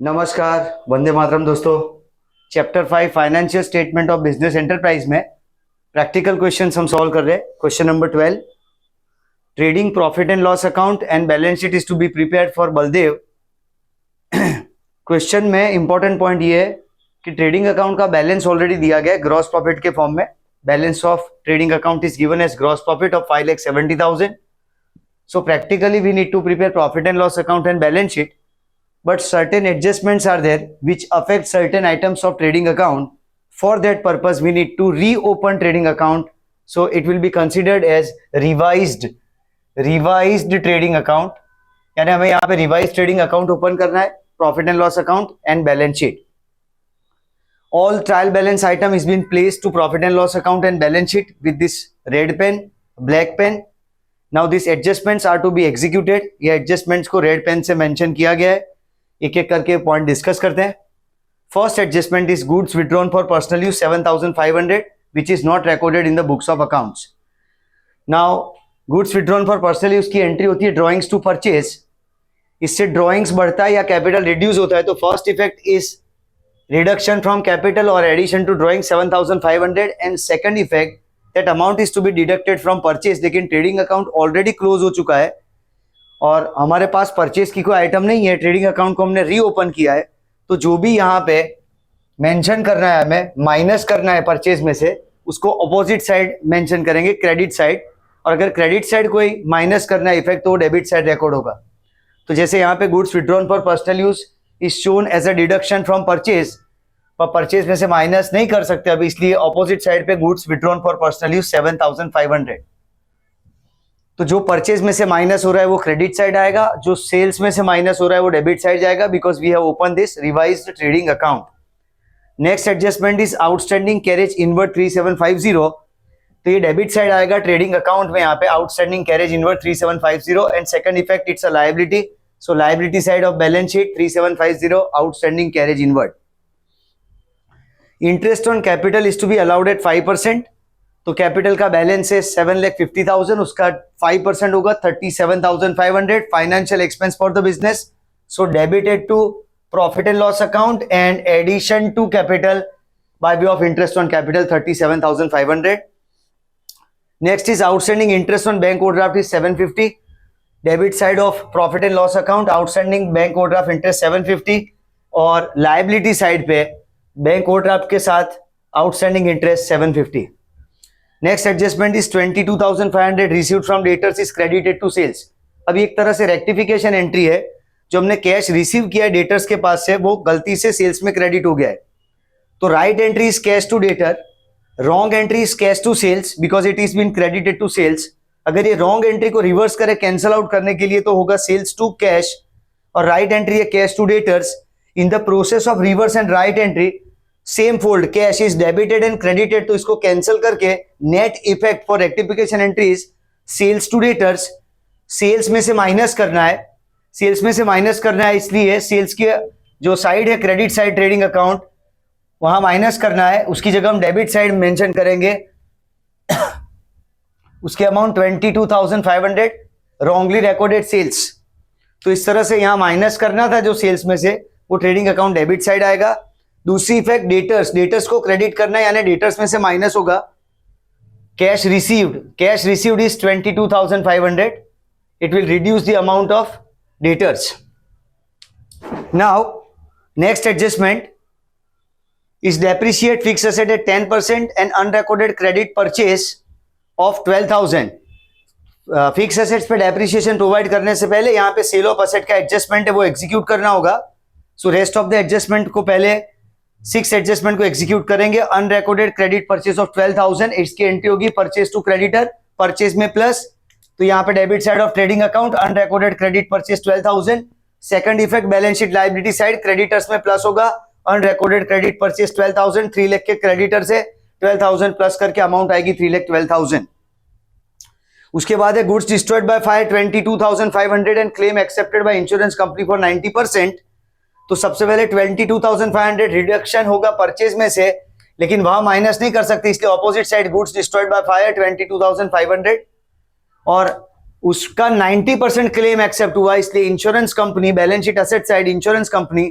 नमस्कार, वंदे मातरम दोस्तों। Chapter 5 financial statement of business enterprise में प्रैक्टिकल क्वेश्चंस हम सॉल्व कर रहे हैं। Question number 12, trading profit and loss account and balance sheet is to be prepared for Baldev. Question में important point ये है कि ट्रेडिंग अकाउंट का बैलेंस ऑलरेडी दिया गया है ग्रॉस प्रॉफिट के फॉर्म में। Balance of trading account is given as gross profit of 5,70,000. So practically we need to prepare profit and loss account and balance sheet, but certain adjustments are there which affect certain items of trading account. For that purpose we need to reopen trading account, so it will be considered as revised trading account. यानी हमें यहाँ पे revised trading account open करना है, profit and loss account and balance sheet. All trial balance item is being placed to profit and loss account and balance sheet with this red pen, black pen. Now these adjustments are to be executed. ये adjustments को red pen से mention किया गया है। एक एक करके point discuss करते हैं। First adjustment is goods withdrawn for personal use 7,500 which is not recorded in the books of accounts. Now goods withdrawn for personal use की एंट्री होती है ड्रॉइंग्स टू परचेज। इससे ड्रॉइंग्स बढ़ता है या कैपिटल रिड्यूस होता है, तो first effect is reduction from capital और addition to drawing 7,500 and second effect that amount is to be deducted from purchase. लेकिन ट्रेडिंग अकाउंट ऑलरेडी क्लोज हो चुका है और हमारे पास परचेज की कोई आइटम नहीं है, ट्रेडिंग अकाउंट को हमने रीओपन किया है, तो जो भी यहाँ पे मेंशन करना है हमें माइनस करना है परचेज में से, उसको अपोजिट साइड मेंशन करेंगे, क्रेडिट साइड। और अगर क्रेडिट साइड कोई माइनस करना है इफेक्ट, तो डेबिट साइड रिकॉर्ड होगा। तो जैसे यहाँ पे goods withdrawn for personal use is shown as a deduction from purchase, पर परचेज में से माइनस नहीं कर सकते अभी, इसलिए अपोजिट साइड पे goods withdrawn for personal use 7,500। तो जो परचेज में से माइनस हो रहा है वो क्रेडिट साइड आएगा, जो सेल्स में से माइनस हो रहा है वो डेबिट साइड जाएगा, because we have open this revised trading account. Next adjustment is outstanding carriage inward 3,750। तो ये डेबिट साइड आएगा ट्रेडिंग अकाउंट में, यहाँ पे outstanding carriage inward 3,750 and second effect it's a liability, so liability side of balance sheet 3,750 outstanding carriage inward. Interest on capital is to be allowed at 5%। तो capital का balance है 7,50,000, उसका 5% होगा 37,500 financial expense for the business, so debited to profit and loss account and addition to capital by way of interest on capital 37,500। Next is outstanding interest on bank overdraft is 750, debit side of profit and loss account outstanding bank overdraft interest 750 और liability side पे bank overdraft के साथ outstanding interest 750। Next adjustment is 22,500 received from debtors is credited to sales. अभी एक तरह से rectification entry है, जो हमने कैश रिसीव किया है डेटर्स के पास से वो गलती से सेल्स में क्रेडिट हो गया है। तो right entry is cash to debtor, wrong entry is cash to sales because it is been credited to sales. अगर ये रॉन्ग एंट्री को रिवर्स करे कैंसल आउट करने के लिए तो होगा सेल्स टू कैश, और राइट एंट्री है cash to debtors. In the process of reverse and right entry same fold cash is debited and credited, तो इसको कैंसिल करके net effect for rectification entries sales to debtors, sales में से minus करना है, sales में से माइनस करना है, इसलिए सेल्स की जो साइड है क्रेडिट साइड ट्रेडिंग अकाउंट वहां माइनस करना है, उसकी जगह हम डेबिट साइड मेंशन करेंगे। उसके अमाउंट 22,500 रॉन्गली रिकॉर्डेड सेल्स, तो इस तरह से यहां माइनस करना था जो सेल्स में से, वो ट्रेडिंग अकाउंट डेबिट साइड आएगा। दूसरी इफेक्ट डेटर्स को क्रेडिट करना है, यानी डेटर्स में से माइनस होगा cash received is 22,500, it will reduce the amount of debtors. Now next adjustment is depreciate fix asset eight 10% and unrecorded credit purchase of 12,000। Fix assets पे डेप्रिसिएशन प्रोवाइड करने से पहले यहाँ पे सेल ऑफ एसेट का adjustment है वो execute करना होगा। So rest of the adjustment को पहले 6 एडजस्टमेंट को एग्जीक्यूट करेंगे। अनरिकॉर्डेड क्रेडिट परचेज ऑफ 12,000, इसकी एंट्री होगी परचेज टू क्रेडिटर, परचेज में प्लस, तो यहाँ पे debit side of trading account unrecorded credit purchase 12,000। Second effect balance sheet liability side creditors में प्लस होगा, अनरिकॉर्डेड क्रेडिट परचेज 12,000, 3 लाख के क्रेडिटर से 12,000 प्लस करके अमाउंट आएगी 3,12,000। उसके बाद है goods destroyed by fire 22,500 and claim accepted by insurance company for 90%। तो सबसे पहले 22,500 रिडक्शन होगा परचेज में से, लेकिन वहां माइनस नहीं कर सकते, इसलिए opposite side goods destroyed by fire 22,500 और उसका 90% क्लेम एक्सेप्ट हुआ, इसलिए insurance company balance sheet asset side insurance company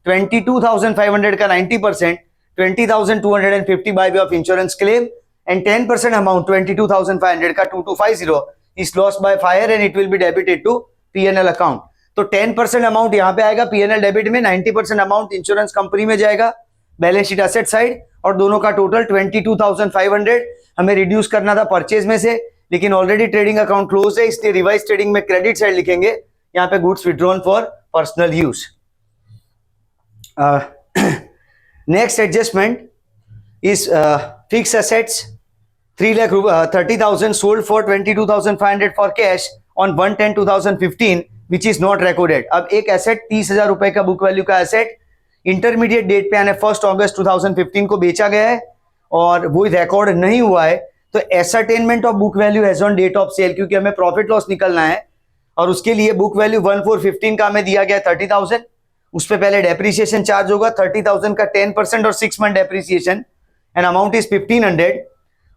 22,500 का 90%, 20,250 by way of insurance claim, and 10% amount 22,500 का 2250 is lost by fire and it will be debited to P&L account. तो 10% amount यहाँ पे आएगा P&L डेबिट में, 90% amount insurance company में जाएगा balance sheet asset side, और दोनों का टोटल 22,500 हमें रिड्यूस करना था परचेज में से, लेकिन ऑलरेडी ट्रेडिंग अकाउंट क्लोज है, इसलिए रिवाइज ट्रेडिंग में क्रेडिट साइड लिखेंगे यहाँ पे goods withdrawn for personal use. Next adjustment is fix assets 3,30,000 sold for 22,500 for cash on 1/10/2015 which is not recorded. अब एक एसेट 30,000 रुपए का बुक वैल्यू का एसेट इंटरमीडिएट डेट पे यानी 1 अगस्त 2015 को बेचा गया है और वो रिकॉर्ड नहीं हुआ है, तो ascertainment of book value as on date of sale, क्योंकि हमें प्रॉफिट लॉस निकलना है और उसके लिए बुक वैल्यू 1/4/15 का हमें दिया गया 30,000, उस पर पहले डेप्रिसिएशन चार्ज होगा 30,000 का 10% और 6 month depreciation and amount is 1,500.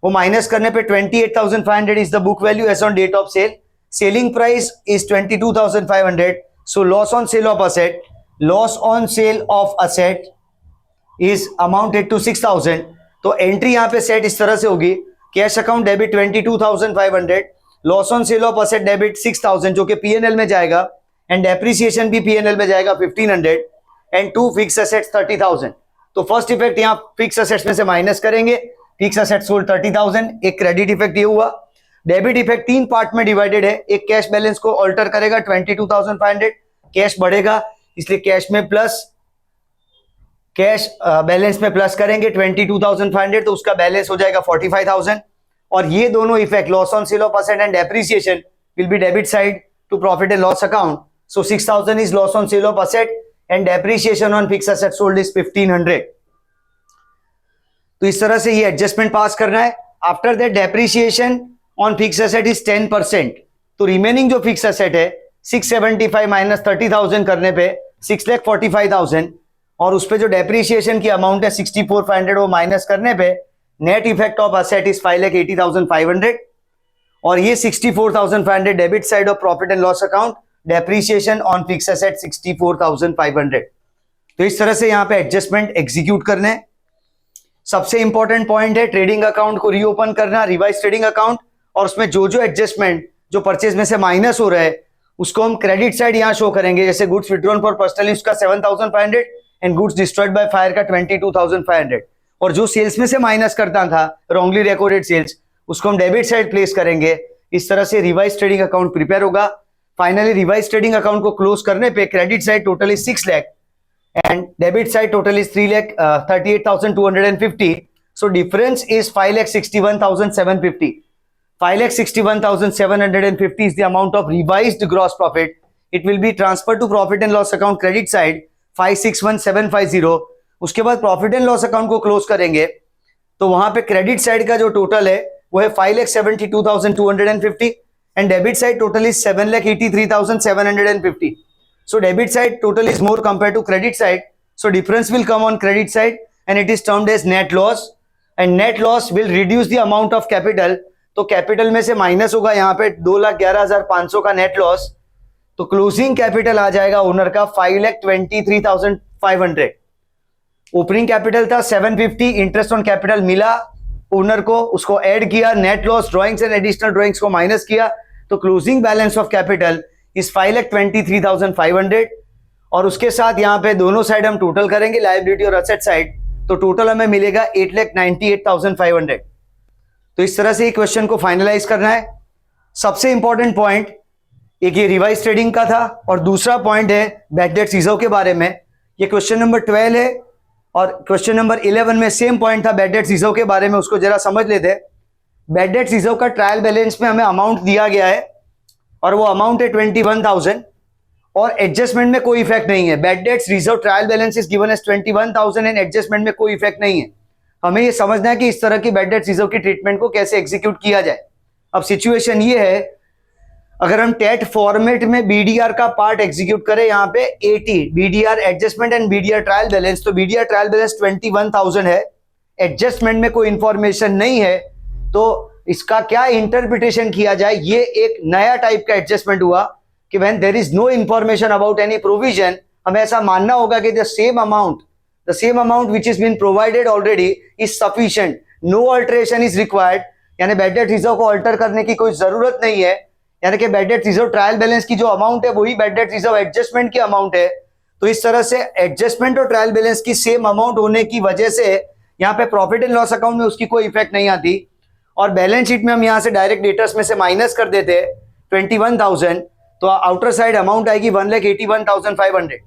वो माइनस करने पे 28,500 is the book value as on date of sale. Selling price is 22,500. So loss on sale of asset, loss on sale of asset is amounted to 6,000. तो entry यहाँ पे set इस तरह से होगी, cash account debit 22,500, loss on sale of asset debit 6,000 जो कि PNL में जाएगा एंड डेप्रिसिएशन भी पीएनएल में जाएगा 1,500 एंड टू फिक्स असेट्स 30,000. तो फर्स्ट इफेक्ट यहाँ फिक्स असेट्स में से माइनस करेंगे, फिक्स असेट सोल्ड 30,000. एक क्रेडिट इफेक्ट ये हुआ. डेबिट इफेक्ट 3 पार्ट में डिवाइडेड है. एक कैश बैलेंस को ऑल्टर करेगा 22,500, कैश बढ़ेगा इसलिए कैश में प्लस, कैश बैलेंस में प्लस करेंगे 22,500 तो उसका बैलेंस हो जाएगा 45,000. और ये दोनों effect loss on sale of asset and depreciation will be debit side to profit and loss account. So 6,000 is loss on sale of asset and depreciation on fix asset sold is 1,500. तो इस तरह से ये adjustment पास करना है. After that depreciation on fix asset is 10%. तो remaining जो fix asset है 675 माइनस 30,000 करने पे 6,45,000 और उस पे जो डेप्रिसिएशन की अमाउंट है 64,500 वो माइनस करने पे net effect of asset is 5,80,500 और ये 64,500 debit side of profit and loss account, depreciation on fix asset 64,500. तो इस तरह से यहाँ पे एडजस्टमेंट एग्जीक्यूट करने हैं. सबसे इंपॉर्टेंट पॉइंट है ट्रेडिंग अकाउंट को रीओपन करना, रिवाइज ट्रेडिंग अकाउंट, और उसमें जो जो एडजस्टमेंट जो परचेज में से माइनस हो रहा है उसको हम क्रेडिट साइड यहाँ शो करेंगे. जैसे goods withdrawn for personal use का 7,500 and goods destroyed by fire का 22,500, और जो सेल्स में से माइनस करता था रॉन्गली रिकॉर्डेड सेल्स उसको हम डेबिट साइड प्लेस करेंगे. इस तरह से रिवाइज ट्रेडिंग अकाउंट प्रिपेयर होगा. फाइनली रिवाइज ट्रेडिंग अकाउंट को क्लोज करने पे credit side total is 6 lakh and debit side total is 3,38,250. So difference is 5,61,750. 5,61,750 is the amount of revised gross profit. It will be transferred to profit and loss account credit side 561,750. उसके बाद profit and loss account को close करेंगे तो वहां पे credit side का जो total है वो है 5,72,250 and debit side total is 7,83,750. So debit side total is more compared to credit side. So difference will come on credit side and it is termed as net loss. And net loss will reduce the amount of capital. तो capital में से minus होगा यहाँ पे 2,11,500 का net loss. तो closing capital आ जाएगा owner का 5,23,500. ओपनिंग कैपिटल था 750, इंटरेस्ट ऑन कैपिटल मिला ओनर को, उसको ऐड किया, net loss drawings and additional drawings को माइनस किया, तो क्लोजिंग बैलेंस ऑफ कैपिटल इस 5,23,500. और उसके साथ यहाँ पे दोनों साइड हम टोटल करेंगे लायबिलिटी और असेट साइड, तो टोटल हमें मिलेगा 8,98,500. तो इस तरह से ये क्वेश्चन को फाइनलाइज करना है. सबसे इंपॉर्टेंट पॉइंट एक ये रिवाइज ट्रेडिंग का था और दूसरा पॉइंट है बैड डेट रिजर्व के बारे में. ये क्वेश्चन नंबर 12 है और क्वेश्चन नंबर 11 में सेम पॉइंट था बैड डेट रिजर्व के बारे में, उसको जरा समझ लेते हैं. बैड डेट रिजर्व का ट्रायल बैलेंस में हमें अमाउंट दिया गया है और वो अमाउंट है 21,000 और एडजस्टमेंट में कोई इफेक्ट नहीं है. Bad debts reserve trial balance is given as 21,000 and adjustment में कोई इफेक्ट नहीं है. हमें ये समझना है कि इस तरह की बैड डेट्स रिजर्व की ट्रीटमेंट को कैसे एग्जीक्यूट किया जाए. अब सिचुएशन ये है, अगर हम टेट फॉर्मेट में बीडीआर का पार्ट एग्जीक्यूट करें यहाँ पे 80 BDR adjustment and BDR trial balance, तो बीडीआर ट्रायल बैलेंस 21,000 है, एडजस्टमेंट में कोई इंफॉर्मेशन नहीं है, तो इसका क्या इंटरप्रिटेशन किया जाए. ये एक नया टाइप का एडजस्टमेंट हुआ कि when there is no information about any provision, हमें ऐसा मानना होगा कि the same amount which is been provided already is sufficient, no alteration is required, यानी बैड डेट रिजर्व को अल्टर करने की कोई जरूरत नहीं है, यानी कि bad debt reserve trial balance की जो अमाउंट है वही बैड डेट रिजर्व एडजस्टमेंट की अमाउंट है। तो इस तरह से एडजस्टमेंट और ट्रायल बैलेंस की सेम अमाउंट होने की वजह से यहाँ पे प्रॉफिट एंड लॉस अकाउंट में उसकी कोई इफेक्ट नहीं आती, और बैलेंस शीट में हम यहाँ से डायरेक्ट डेटर्स में से माइनस कर देते 21,000, तो आउटर साइड अमाउंट आएगी 1,81,500।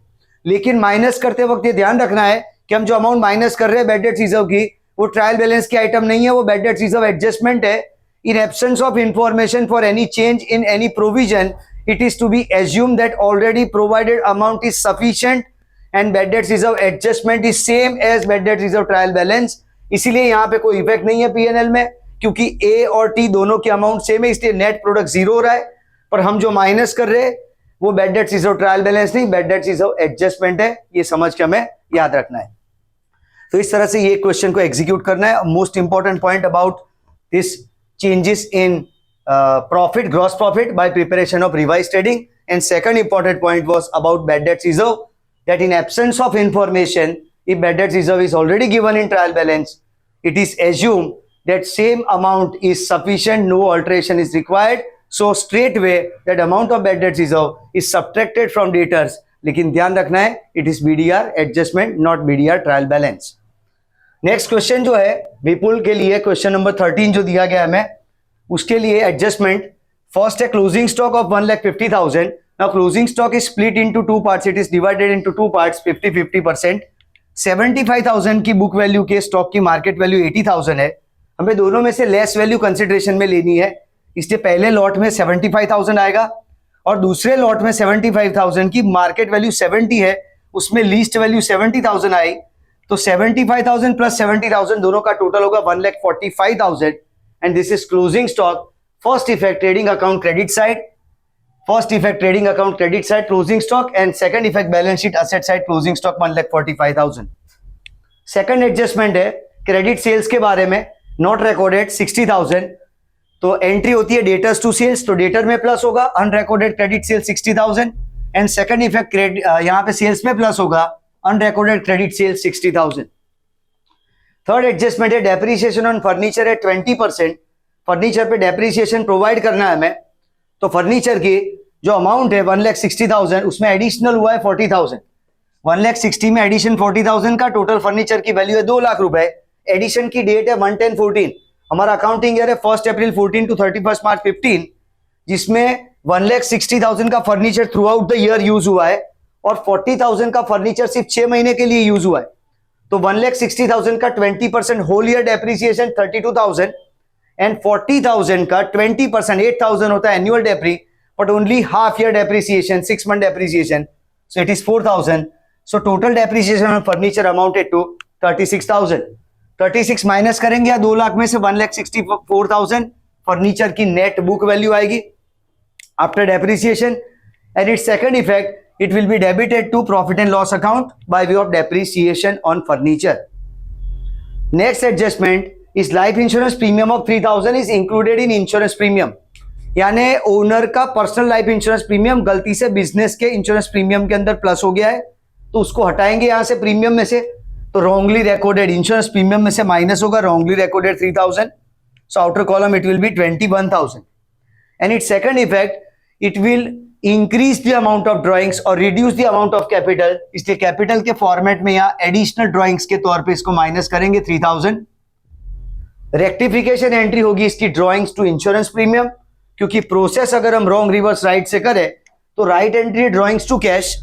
लेकिन माइनस करते वक्त ये ध्यान रखना है कि हम जो अमाउंट माइनस कर रहे हैं बैड डेट रिजर्व की, वो ट्रायल बैलेंस की आइटम नहीं है, वो बैड डेट रिजर्व एडजस्टमेंट है। इन absence of information for any change in any provision, it is to be assumed that already provided amount is sufficient and bad debt reserve adjustment is same as bad debt reserve trial balance। इसीलिए यहाँ पे कोई effect नहीं है PNL में, क्योंकि ए और T दोनों की अमाउंट सेम है, इसलिए नेट प्रोडक्ट जीरो हो रहा है। पर हम जो माइनस कर रहे हैं वो bad debt reserve trial balance नहीं, बैड डेट रिजर्व एडजस्टमेंट है, ये समझ के हमें याद रखना है। तो इस तरह से ये क्वेश्चन को एग्जीक्यूट करना है। Most important point about this changes in profit, gross profit by preparation of revised trading. And second important point was about bad debt reserve, that in absence of information, if bad debt reserve is already given in trial balance, it is assumed that same amount is sufficient, no alteration is required. So straight away that amount of bad debt reserve is subtracted from debtors. लेकिन ध्यान रखना है it is BDR adjustment, not BDR trial balance. Next question जो है विपुल के लिए question number 13 जो दिया गया हमें, उसके लिए एडजस्टमेंट फर्स्ट है closing stock of 1,50,000। Now closing stock is split into two parts, it is divided into two parts 50-50%। 75,000 की बुक वैल्यू के स्टॉक की मार्केट वैल्यू 80,000 है, हमें दोनों में से लेस वैल्यू कंसिडरेशन में लेनी है, इसलिए पहले लॉट में 75,000 आएगा और दूसरे लॉट में 75,000 की मार्केट वैल्यू 70 है, उसमें लीस्ट वैल्यू 70,000 आई, तो 75,000 प्लस 70,000 दोनों का टोटल होगा 1,45,000। and this is closing stock. First effect trading account credit side, closing stock, and second effect balance sheet asset side closing stock 1,45,000। second adjustment है credit sales के बारे में, नॉट रिकॉर्डेड 60,000, तो entry होती है डेटर्स टू सेल्स, तो debtor में plus होगा, unrecorded credit sales 60,000, and second effect यहाँ पे सेल्स में प्लस होगा, unrecorded credit sales 60,000। Third adjustment है डेप्रिसिएशन ऑन फर्नीचर है 20%, फर्नीचर पे डेप्रिसिएशन प्रोवाइड करना है हमें, तो फर्नीचर की जो अमाउंट है 1,60,000 उसमें एडिशनल हुआ है 40,000, 1,60,000 में एडिशन 40,000 का, टोटल फर्नीचर की वैल्यू है 2 लाख रुपए। एडिशन की डेट है 1/10/14, हमारा अकाउंटिंग ईयर है 1 अप्रैल 14 टू 31 मार्च 15, जिसमें 1,60,000 का furniture through out the year use हुआ है और 40,000 का फर्नीचर सिर्फ 6 महीने के लिए यूज हुआ है, तो 1,60,000 का 20% होल ईयर डेप्रिसिएशन 32,000 एंड 40,000 का 20% 8,000 होता है annual depre, but only half year depreciation 6 month depreciation, so it is 4,000। So total depreciation on furniture amounted to 36,000। 36 minus करेंगे या 2 लाख में से 1,64,000 फर्नीचर की नेट बुक वैल्यू आएगी after depreciation, and its second effect it will be debited to profit and loss account by way of depreciation on furniture. Next adjustment is life insurance premium of 3,000 is included in insurance premium, यानी owner का personal life insurance premium गलती से business के insurance premium के अंदर plus हो गया है, तो उसको हटाएंगे यहां से प्रीमियम में से, तो रॉन्गली रिकॉर्डेड इंश्योरेंस प्रीमियम में से माइनस होगा wrongly recorded 3,000, so outer column it will be 21,000, and its second effect it will increase the amount of drawings और reduce the amount of capital, इसलिए कैपिटल के format में यहाँ additional drawings के तौर पे इसको माइनस करेंगे 3,000। रेक्टिफिकेशन एंट्री होगी इसकी ड्रॉइंग्स टू इंश्योरेंस प्रीमियम, क्योंकि प्रोसेस अगर हम रॉन्ग रिवर्स राइट से करें तो right entry drawings to cash,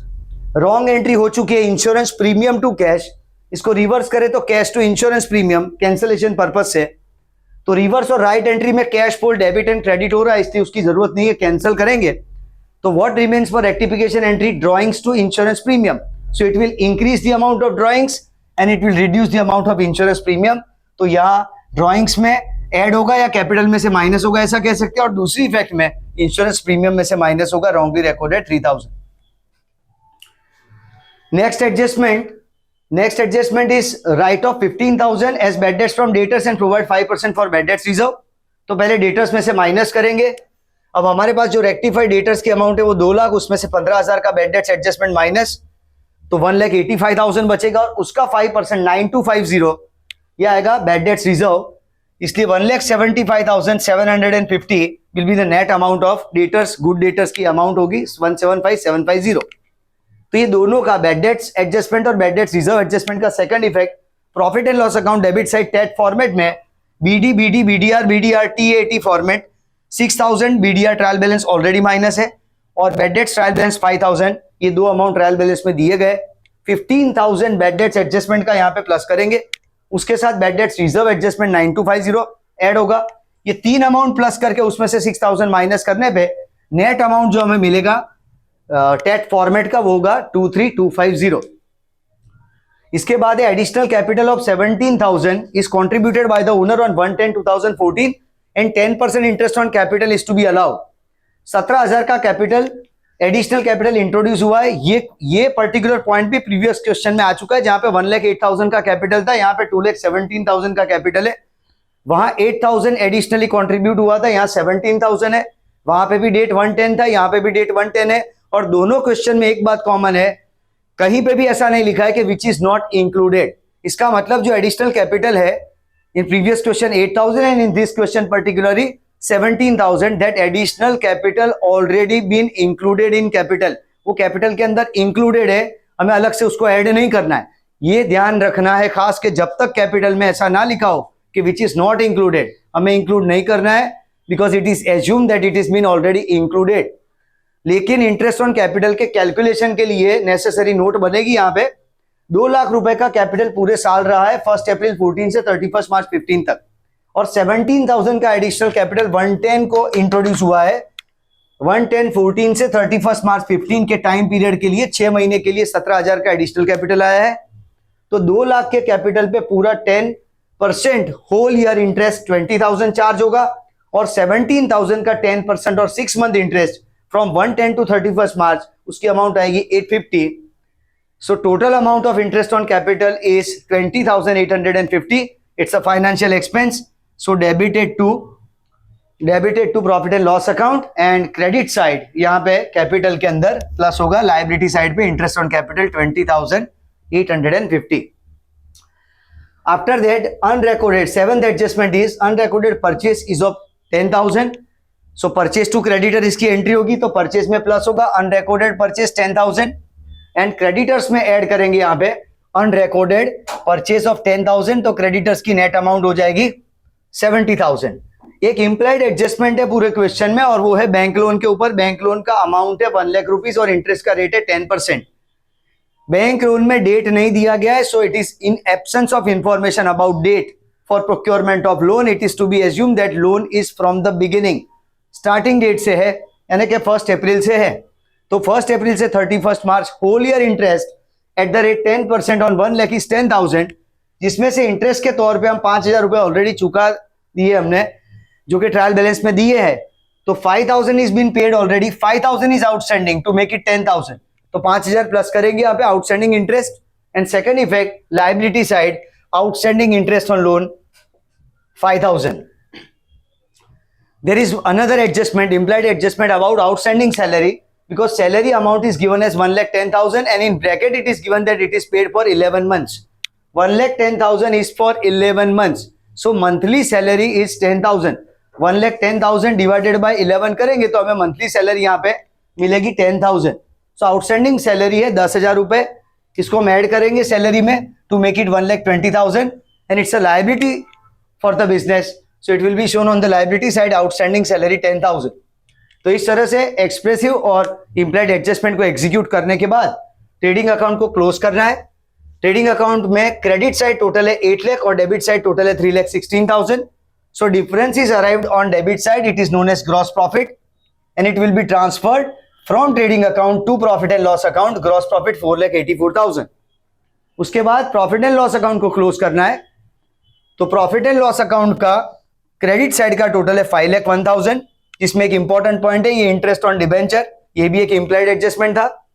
wrong entry हो चुकी है इंश्योरेंस प्रीमियम टू कैश, इसको रिवर्स करें तो cash to insurance premium cancellation purpose से, तो रिवर्स और राइट एंट्री में cash full debit and credit हो रहा है, इसलिए उसकी जरूरत नहीं है, कैंसिल करेंगे। तो what remains for rectification entry? Drawings to insurance premium. So it will increase the amount of drawings and it will reduce the amount of insurance premium. तो यहाँ ड्रॉइंग्स में ऐड होगा या कैपिटल में से माइनस होगा ऐसा कह सकते हैं, और दूसरी इफेक्ट में इंश्योरेंस प्रीमियम में से माइनस होगा wrongly recorded 3,000। Next adjustment is write off 15,000 as bad debts from debtors and provide 5% for bad debts reserve. तो पहले डेटर्स में से माइनस करेंगे, अब हमारे पास जो रेक्टिफाइड डेटर्स की अमाउंट है वो 2 लाख, उसमें से 15,000 का बैड डेट्स एडजस्टमेंट माइनस, तो 1,85,000 बचेगा और उसका 5% 9250 ये आएगा बैड डेट्स रिजर्व, इसलिए 1,75,750 will be the net amount of debtors, good debtors की अमाउंट होगी 1,75,750। तो ये दोनों का बैड डेट्स एडजस्टमेंट और बैड डेट्स रिजर्व एडजस्टमेंट का second effect profit and loss account debit side टेट फॉर्मेट में BD BD BDR BDR TAT format 6,000 BDR trial balance already minus है और बैड डेट्स ट्रायल बैलेंस 5,000, ये दो amount trial balance में दिए गए। 15,000 बैड डेट्स एडजस्टमेंट का यहाँ पे प्लस करेंगे, उसके साथ bad debts reserve adjustment 9250 add होगा। ये तीन अमाउंट प्लस करके उसमें से 6,000 माइनस करने पे नेट अमाउंट जो हमें मिलेगा टेट फॉर्मेट का वो होगा 23,250। इसके बाद additional capital of 17,000 is contributed by the owner on 1/10/2014 and 10% interest on capital is to be allowed. 17,000 का कैपिटल एडिशनल कैपिटल इंट्रोड्यूस हुआ है। ये पर्टिकुलर पॉइंट भी प्रीवियस क्वेश्चन में आ चुका है, जहां पे 1,08,000 का कैपिटल था, यहाँ पे 2,17,000 का कैपिटल है। वहां 8,000 एडिशनली कंट्रीब्यूट हुआ था, यहाँ 17,000 है। वहां पे भी डेट 110 था, यहाँ पे भी डेट 110 है। और दोनों क्वेश्चन में एक बात कॉमन है, कहीं पे भी ऐसा नहीं लिखा है कि विच इज नॉट इंक्लूडेड। इसका मतलब जो एडिशनल कैपिटल है in previous question 8,000 and in this question particularly 17,000, that additional capital already been included in capital, वो कैपिटल के अंदर इंक्लूडेड है, हमें अलग से उसको ऐड नहीं करना है। ये ध्यान रखना है खास के जब तक कैपिटल में ऐसा ना लिखा हो कि विच इज नॉट इंक्लूडेड, हमें इंक्लूड नहीं करना है, because it is assume that it is been already included. लेकिन इंटरेस्ट ऑन कैपिटल के कैलकुलेशन के लिए नेसेसरी नोट बनेगी। यहाँ पे 2 लाख रुपए का कैपिटल पूरे साल रहा है 1 अप्रैल 14 से 31 मार्च 15 तक, और 17,000 का एडिशनल कैपिटल 110 को इंट्रोड्यूस हुआ है 1/10/14 से 31 मार्च 15 के टाइम पीरियड के लिए 6 महीने के लिए 17,000 का एडिशनल कैपिटल आया है। तो 2 लाख के कैपिटल पे पूरा 10% होल ईयर इंटरेस्ट 20,000 चार्ज होगा और 17,000 का 10% और 6 month interest from 1/10 to 31 March उसकी अमाउंट आएगी 850। So total amount of interest on capital is 20,850। It's a financial expense, so debited to profit and loss account and credit side यहाँ पे capital के अंदर प्लस होगा, लायबिलिटी साइड पे interest on capital 20,850। After that unrecorded seventh adjustment is unrecorded purchase is of 10,000। So purchase to creditor इसकी entry होगी तो purchase में प्लस होगा, अनरिकॉर्डेड परचेज 10,000 एंड क्रेडिटर्स में ऐड करेंगे यहाँ पे अनरिकॉर्डेड परचेज ऑफ 10,000, तो क्रेडिटर्स की नेट अमाउंट हो जाएगी 70,000। एक इंप्लाइड एडजस्टमेंट है पूरे क्वेश्चन में और वो है बैंक लोन के ऊपर। बैंक लोन का अमाउंट है 1 लाख रुपीज और इंटरेस्ट का रेट है 10%। बैंक लोन में डेट नहीं दिया गया है, so it is in absence of information about date for procurement of loan, it is to be assume that loan is from the beginning, starting date से है, यानी कि 1 अप्रैल से है। तो 1 अप्रैल से 31 March whole year interest at the rate 10% on 1 lakh is 10,000, जिसमें से इंटरेस्ट के तौर पे हम 5,000 रुपए ऑलरेडी चुका दिए हमने, जो कि ट्रायल बैलेंस में दिए हैं। तो 5,000 is been paid already, 5,000 is outstanding to make it 10,000, तो 5,000 प्लस करेंगे यहाँ पे outstanding interest. And second effect liability side outstanding interest on loan 5,000। There is another adjustment, implied adjustment about outstanding salary, because salary amount is given as 1,10,000 and in bracket it is given that it is paid for 11 months. 1,10,000 is for 11 months. So monthly salary is 10,000. 1,10,000 divided by 11 करेंगे तो हमें monthly salary यहाँ पे मिलेगी 10,000. So outstanding salary है 10,000 रुपए, इसको हम ऐड करेंगे सैलरी में to make it 1,20,000 and it's a liability for the business. So it will be shown on the liability side outstanding salary 10,000. तो इस तरह से एक्सप्रेसिव और इम्प्लाइड एडजस्टमेंट को एग्जीक्यूट करने के बाद ट्रेडिंग अकाउंट को क्लोज करना है। ट्रेडिंग अकाउंट में क्रेडिट साइड टोटल है 8 लाख और डेबिट साइड टोटल है 3,16,000. So difference is arrived on debit side, it is known as gross profit and it will be transferred from trading account to profit and loss account. Gross profit 4,84,000. उसके बाद profit and loss account को close करना है. तो profit and loss account का credit side का total है 5,01,000. इसमें एक इंपॉर्टेंट पॉइंट है, ये इंटरेस्ट ऑन डिबेंचर, ये भी एक इम्प्लाइड एडजस्टमेंट था.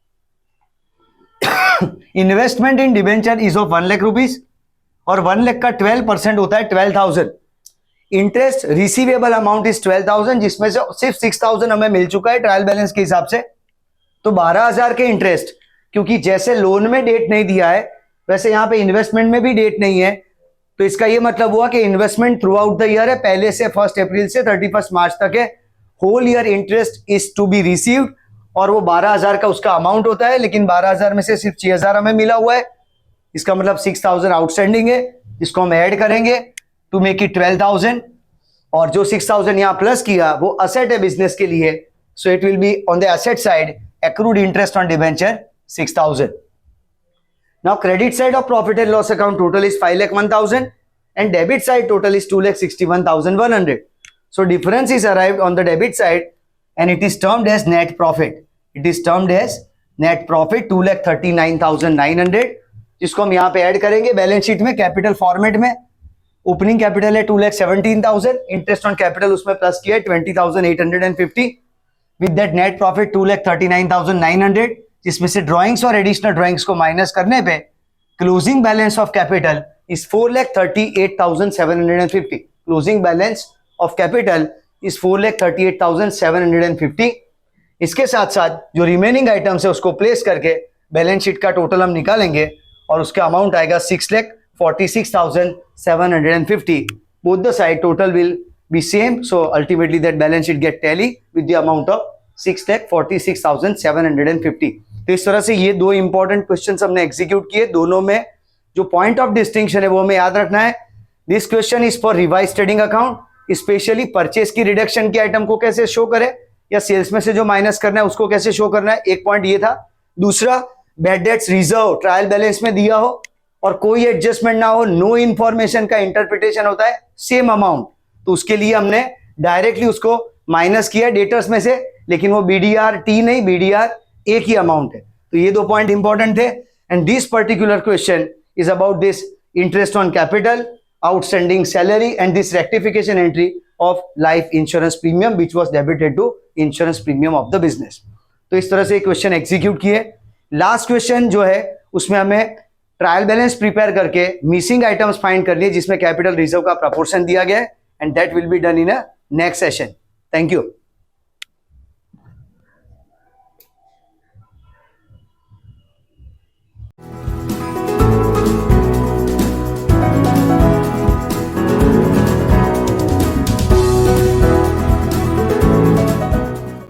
Investment in debenture is of 1 lakh rupees और 1 लाख का 12% होता है 12,000. इंटरेस्ट रिसीवेबल अमाउंट इज 12,000, जिसमें से सिर्फ 6,000 हमें मिल चुका है ट्रायल बैलेंस के हिसाब से. तो 12,000 के इंटरेस्ट क्योंकि जैसे लोन में डेट नहीं दिया है वैसे यहाँ पे इन्वेस्टमेंट में भी डेट नहीं है, तो इसका ये मतलब हुआ कि investment through out the year है, पहले से 1 अप्रैल से 31 मार्च तक है। Whole year interest is to be received, और वो 12,000 का उसका अमाउंट होता है, लेकिन 12,000 में से सिर्फ 6,000 हमें मिला हुआ है, इसका मतलब 6,000 आउटस्टैंडिंग है, जिसको हम ऐड करेंगे टू मेक इट 12,000, और जो 6,000 यहाँ प्लस किया वो असेट है बिजनेस के लिए, so it will be on the asset side accrued interest on debenture 6,000. Now credit side of profit and loss account total is 5,01,000 and debit side total is 2,61,100. So difference is arrived on the debit side and it is termed as net profit. It is termed as net profit 2,39,900, जिसको हम यहाँ पे add करेंगे balance sheet में capital format में। Opening capital है 2,17,000, interest on capital उसमें plus किया है 20,850, विद दैट नेट प्रॉफिट 2,39,900, जिसमें से ड्राइंग्स और एडिशनल ड्राइंग्स को माइनस करने पे closing balance of capital is 4,38,750। Closing balance of capital is 4,38,750। इसके साथ साथ जो रिमेनिंग आइटम्स है उसको प्लेस करके बैलेंस शीट का टोटल हम निकालेंगे और उसका अमाउंट आएगा 6,46,750। Both the side total will be same, so ultimately that balance sheet get tally with the amount of 6,46,750। तो इस तरह से ये दो इंपॉर्टेंट क्वेश्चंस हमने एग्जीक्यूट किए। दोनों में जो पॉइंट ऑफ डिस्टिंक्शन है वो हमें याद रखना है। This question is for revise trading account, specially purchase की रिडक्शन की आइटम को कैसे शो करे या सेल्स में से जो माइनस करना है उसको कैसे शो करना है, एक पॉइंट ये था। दूसरा, bad debts reserve trial balance में दिया हो और कोई एडजस्टमेंट ना हो, नो इंफॉर्मेशन का इंटरप्रिटेशन होता है सेम अमाउंट, तो उसके लिए हमने डायरेक्टली उसको माइनस किया डेटर्स में से, लेकिन वो बीडीआर टी नहीं, बीडीआर एक ही अमाउंट है। तो ये दो पॉइंट इंपॉर्टेंट थे। And this particular question is about this interest on capital, outstanding salary and this rectification entry of life insurance premium which was debited to insurance premium of the business. तो इस तरह से question execute किए। Last question जो है उसमें हमें trial balance prepare करके मिसिंग आइटम्स फाइंड कर लिए जिसमें कैपिटल रिजर्व का प्रपोर्शन दिया गया है, and that will be done in a next session. Thank you.